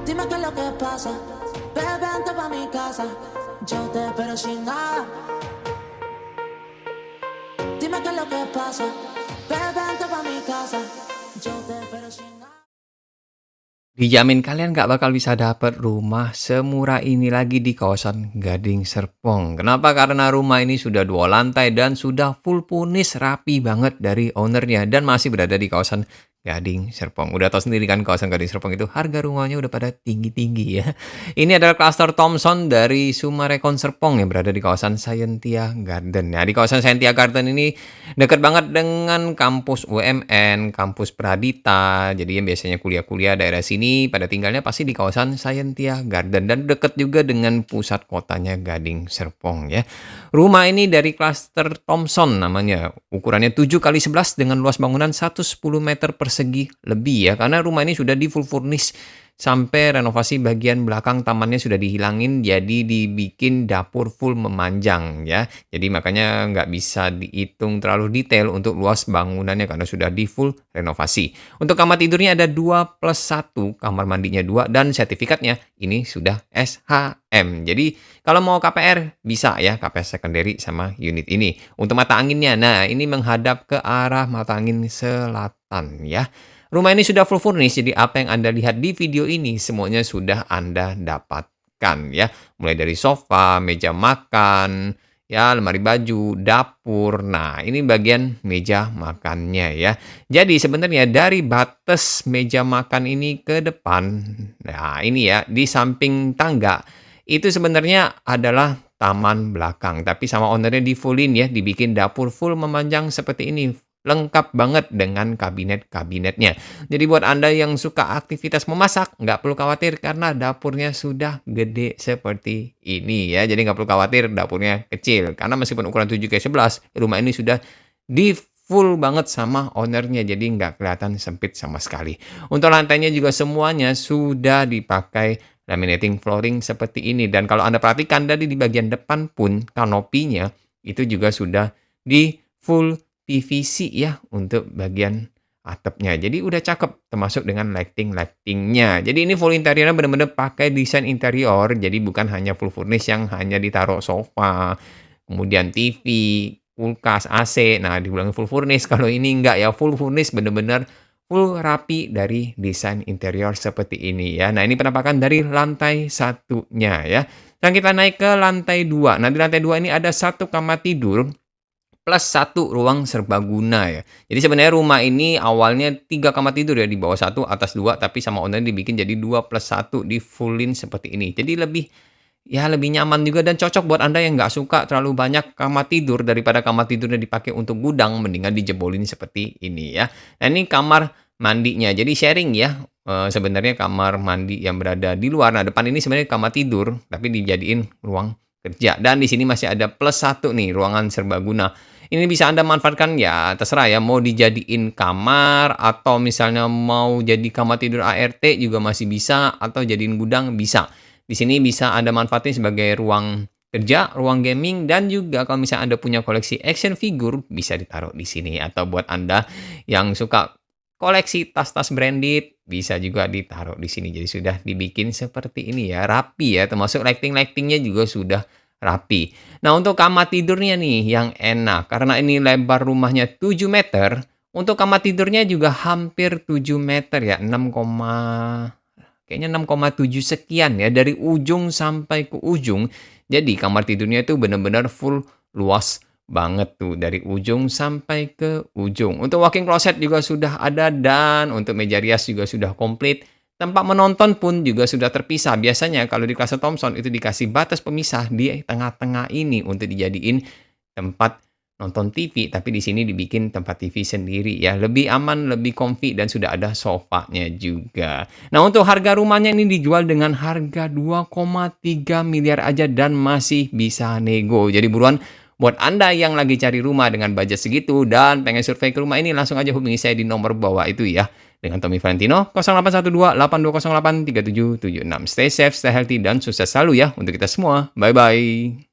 Dime qué es lo que pasa, bebé, vente pa' mi casa. Yo te espero sin nada. Dime qué es lo que pasa, bebé, vente pa' mi casa. Yo te espero sin nada. Dijamin kalian nggak bakal bisa dapet rumah semurah ini lagi di kawasan Gading Serpong. Kenapa? Karena rumah ini sudah 2 lantai dan sudah full punis rapi banget dari ownernya dan masih berada di kawasan Gading Serpong. Udah tahu sendiri kan kawasan Gading Serpong itu harga rumahnya udah pada tinggi-tinggi ya. Ini adalah klaster Thomson dari Sumarekon Serpong yang berada di kawasan Scientia Garden. Nah, di kawasan Scientia Garden ini dekat banget dengan kampus UMN, kampus Pradita. Jadi yang biasanya kuliah-kuliah daerah sini pada tinggalnya pasti di kawasan Scientia Garden dan dekat juga dengan pusat kotanya Gading Serpong ya. Rumah ini dari klaster Thomson namanya. Ukurannya 7 kali 11 dengan luas bangunan 110 meter persegi lebih ya. Karena rumah ini sudah di full furnish sampai renovasi bagian belakang tamannya sudah dihilangin, jadi dibikin dapur full memanjang ya. Jadi makanya nggak bisa dihitung terlalu detail untuk luas bangunannya karena sudah di full renovasi. Untuk kamar tidurnya ada 2+1, kamar mandinya 2, dan sertifikatnya ini sudah SHM. Jadi kalau mau KPR bisa ya, KPR secondary sama unit ini. Untuk mata anginnya, nah ini menghadap ke arah mata angin selatan ya. Rumah ini sudah full furnish, jadi apa yang Anda lihat di video ini semuanya sudah Anda dapatkan ya. Mulai dari sofa, meja makan, ya lemari baju, dapur. Nah, ini bagian meja makannya ya. Jadi sebenarnya dari batas meja makan ini ke depan, nah ini ya, di samping tangga, itu sebenarnya adalah taman belakang. Tapi sama ownernya di fullin ya, dibikin dapur full memanjang seperti ini. Lengkap banget dengan kabinet-kabinetnya. Jadi buat Anda yang suka aktivitas memasak, nggak perlu khawatir karena dapurnya sudah gede seperti ini ya. Jadi nggak perlu khawatir dapurnya kecil. Karena meskipun ukuran 7x11, rumah ini sudah di full banget sama ownernya. Jadi nggak kelihatan sempit sama sekali. Untuk lantainya juga semuanya sudah dipakai laminating flooring seperti ini. Dan kalau Anda perhatikan tadi di bagian depan pun kanopinya itu juga sudah di full PVC ya untuk bagian atapnya. Jadi udah cakep termasuk dengan lighting-lightingnya. Jadi ini full interiornya benar-benar pakai desain interior. Jadi bukan hanya full furnish yang hanya ditaruh sofa, kemudian TV, kulkas, AC. Nah, dibilang full furnish. Kalau ini enggak ya, full furnish benar-benar full rapi dari desain interior seperti ini ya. Nah, ini penampakan dari lantai satunya ya. Dan kita naik ke lantai 2. Nah, di lantai 2 ini ada 1 kamar tidur plus 1 ruang serbaguna ya. Jadi sebenarnya rumah ini awalnya 3 kamar tidur ya, di bawah 1, atas 2, tapi sama owner dibikin jadi 2+1 di fullin seperti ini. Jadi lebih nyaman juga dan cocok buat Anda yang nggak suka terlalu banyak kamar tidur daripada kamar tidurnya dipakai untuk gudang, mendingan dijebolin seperti ini ya. Nah, ini kamar mandinya. Jadi sharing ya. Sebenarnya kamar mandi yang berada di luar. Nah, depan ini sebenarnya kamar tidur, tapi dijadiin ruang kerja. Dan di sini masih ada +1 nih, ruangan serbaguna. Ini bisa Anda manfaatkan ya, terserah ya, mau dijadiin kamar atau misalnya mau jadi kamar tidur ART juga masih bisa, atau jadiin gudang bisa. Di sini bisa Anda manfaatin sebagai ruang kerja, ruang gaming, dan juga kalau misalnya Anda punya koleksi action figure bisa ditaruh di sini. Atau buat Anda yang suka koleksi tas-tas branded bisa juga ditaruh di sini. Jadi sudah dibikin seperti ini ya, rapi ya, termasuk lighting-lightingnya juga sudah rapi. Nah, untuk kamar tidurnya nih yang enak, karena ini lebar rumahnya 7 meter, untuk kamar tidurnya juga hampir 7 meter ya, kayaknya 6,7 sekian ya, dari ujung sampai ke ujung. Jadi kamar tidurnya itu benar-benar full luas banget tuh, dari ujung sampai ke ujung. Untuk walk-in closet juga sudah ada dan untuk meja rias juga sudah komplit. Tempat menonton pun juga sudah terpisah. Biasanya kalau di klaster Thomson itu dikasih batas pemisah di tengah-tengah ini untuk dijadiin tempat nonton TV, tapi di sini dibikin tempat TV sendiri ya. Lebih aman, lebih comfy dan sudah ada sofanya juga. Nah, untuk harga rumahnya ini dijual dengan harga 2,3 miliar aja dan masih bisa nego. Jadi buruan buat Anda yang lagi cari rumah dengan budget segitu dan pengen survei ke rumah ini, langsung aja hubungi saya di nomor bawah itu ya. Dengan Tommy Valentino, 0812-8208-3776. Stay safe, stay healthy, dan sukses selalu ya untuk kita semua. Bye-bye.